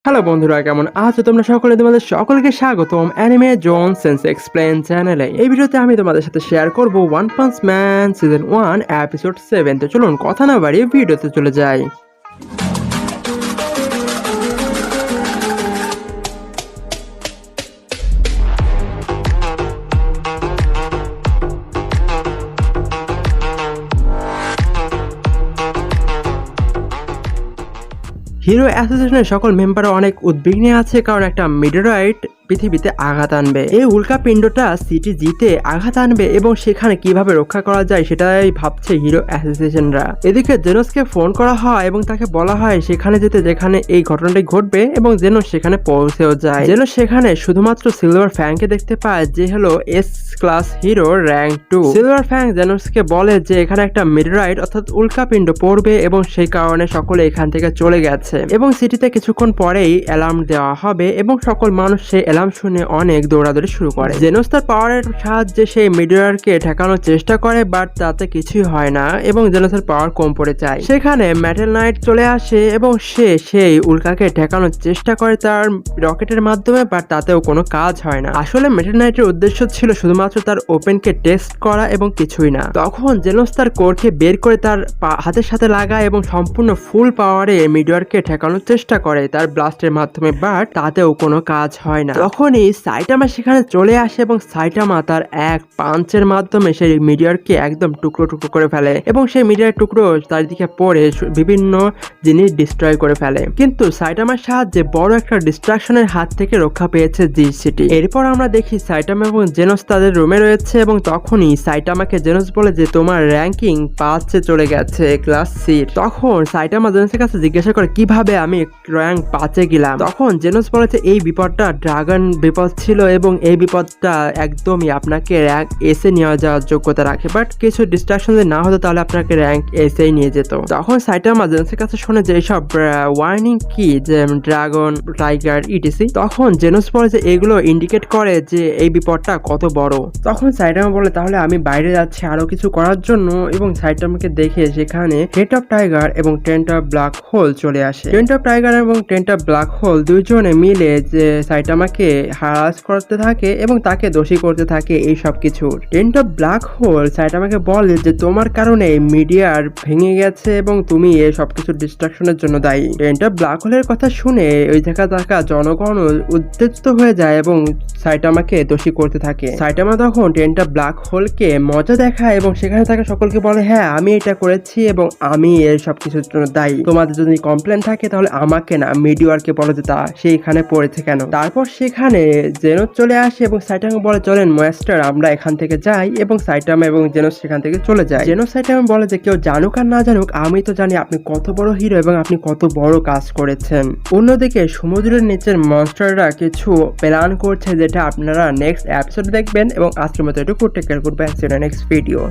Hello বন্ধুরা, কেমন আছো তোমরা সকলে? তোমাদের সকলকে স্বাগতম অ্যানিমে জোন সেন্স এক্সপ্লেন চ্যানেলে। এই ভিডিওতে আমি তোমাদের সাথে শেয়ার করব one punch man season 1 episode 7। তো চলুন কথা না বাড়িয়ে ভিডিওতে চলে যাই। হিরো অ্যাসোসিয়েশনের সকল মেম্বাররা অনেক উদ্বিগ্নে আছে, কারণ একটা মিডরাইট পৃথিবীতে আঘাত আনবে। এই উল্কা পিণ্ডটা সিটি জিতে আঘাত আনবে এবং সেখানে কিভাবে রক্ষা করা যায় সেটাই ভাবছে হিরো অ্যাসোসিয়েশনরা। এদিকে জেনোসকে ফোন করা হয় এবং তাকে বলা হয় সেখানে যেতে যেখানে এই ঘটনাটি ঘটবে, এবং জেনোস সেখানে পৌঁছেও যায়। জেনোস সেখানে শুধুমাত্র সিলভার ফ্যাংকে দেখতে পায়, যে হলো S class hero rank 2। Silver fang জেনোসকে বলে যে এখানে একটা মিডরাইট অর্থাৎ উল্কাপিণ্ড পড়বে এবং সেই কারণে সকলে এখান থেকে চলে গেছে, এবং সিটিতে কিছুক্ষণ পরেই অ্যালার্ম দেওয়া হবে এবং সকল মানুষ সেই অ্যালার্ম শুনে অনেক দৌড়াদৌড়ি শুরু করে। জেনোস তার পাওয়ারের সাহায্যে সেই মিডরারকে ঠেকানোর চেষ্টা করে, বাট তাতে কিছুই হয় না এবং জেনোসের পাওয়ার কম পড়ে যায়। সেখানে মেটাল নাইট চলে আসে এবং সে সেই উল্কাকে ঠেকানোর চেষ্টা করে তার রকেটের মাধ্যমে, বাট তাতেও কোনো কাজ হয় না। আসলে মেটাল নাইটের উদ্দেশ্য ছিল শুধুমাত্র তার ওপেনকে টেস্ট করা এবং কিছুই না। তখন জেনোস তার কোরকে বের করে তার হাতের সাথে লাগায় এবং সম্পূর্ণ ফুল পাওয়ারে মিডরারকে ঠেকানোর চেষ্টা করে তার ব্লাস্টের মাধ্যমে, বাট তাতেও কোনো কাজ হয় না। তখনই সাইটামা সেখানে চলে আসে এবং সাইটামা তার এক পাঞ্চের মাধ্যমে সেই মিডিয়ারকে একদম টুকরো টুকরো করে ফেলে এবং সেই মিডিয়ার টুকরো চারিদিকে পড়ে বিভিন্ন জিনিস ডিস্ট্রয় করে ফেলে। কিন্তু সাইটামার সাহায্যে বড় একটা ডিস্ট্রাকশনের হাত থেকে রক্ষা পেয়েছে জি সিটি। এরপর আমরা দেখি সাইটামা এবং জেনোস তাদের রুমে রয়েছে এবং তখনই সাইটামাকে জেনোস বলে যে তোমার র্যাঙ্কিং 5 চলে গেছে ক্লাস সি। তখন সাইটামা জেনোসের কাছে জিজ্ঞাসা করে কিভাবে আমি র্যাঙ্ক 5 গেলাম। তখন জেনোস বলেছে এই বিপদটা ড্রাগন বিপদ ছিল এবং এই বিপদটা একদমই আপনাকে র্যাঙ্ক এসে নিয়ে যাওয়ার যোগ্যতা রাখে, বাট কিছু ডিস্ট্রাকশন যদি না হতো তাহলে আপনাকে র্যাঙ্ক এসেই নিয়ে যেত। তখন সাইটামা জেনোসের কাছে শুনে যে এইসব ওয়ার্নিং কি, যে ড্রাগন, টাইগার, ইটিসি। তখন জেনোস বলে যে এগুলো ইন্ডিকেট করে যে এই বিপদটা কত বড়। তখন সাইটামা বলে তাহলে আমি বাইরে যাচ্ছি আরো কিছু করার জন্য, এবং সাইটামাকে দেখে সেখানে টেন্ট অফ টাইগার এবং টেন্ট অফ ব্ল্যাক হোল চলে আসে। টেন্ট অফ টাইগার এবং টেন্ট অফ ব্ল্যাক হোল দুইজনে মিলে যে সাইটামাকে হারাস করতে থাকে এবং তাকে দোষী করতে থাকে এই সব কিছুর। টেন্ট অফ ব্ল্যাক হোল সাইটামাকে বলে যে তোমার কারণে মিডিয়ার ভেঙে গেছে এবং তুমি এই সব কিছু ডিস্ট্রাকশনের জন্য দায়ী। টেন্ট অফ ব্ল্যাক হোলের কথা শুনে ওই জায়গা থাকা জনগণ উত্তেজিত হয়ে যায় এবং সাইটামাকে দোষী করতে থাকে। সাইটামা তখন টেন্ট অফ ব্ল্যাক হোলকে মজা দেখায় এবং সেখানে থাকা সকলকে বলে হ্যাঁ আমি এটা করেছি এবং আমি এই সব কিছুর জন্য দায়ী। তোমাদের যদি কমপ্লেন থাকে তাহলে আমাকে না, মিডিয়ারকে বলে যে তা সেইখানে পড়েছে কেন। তারপর সেখানে জেনোস চলে আসে এবং সাইটামা বলে চলেন মাস্টার আমরা এখান থেকে যাই, এবং সাইটামা এবং জেনোস সেখান থেকে চলে যায়। জেনোস সাইটামা বলে যে কেউ জানুক আর না জানুক আমি তো জানি আপনি কত বড় হিরো এবং আপনি কত বড় কাজ করেছেন। অন্যদিকে সমুদ্রের নিচের মনস্টাররা কিছু প্ল্যান করছে যেটা আপনারা নেক্সট এপিসোড দেখবেন, এবং আজকের মতো এটুকু take care, good bye, see you in next video.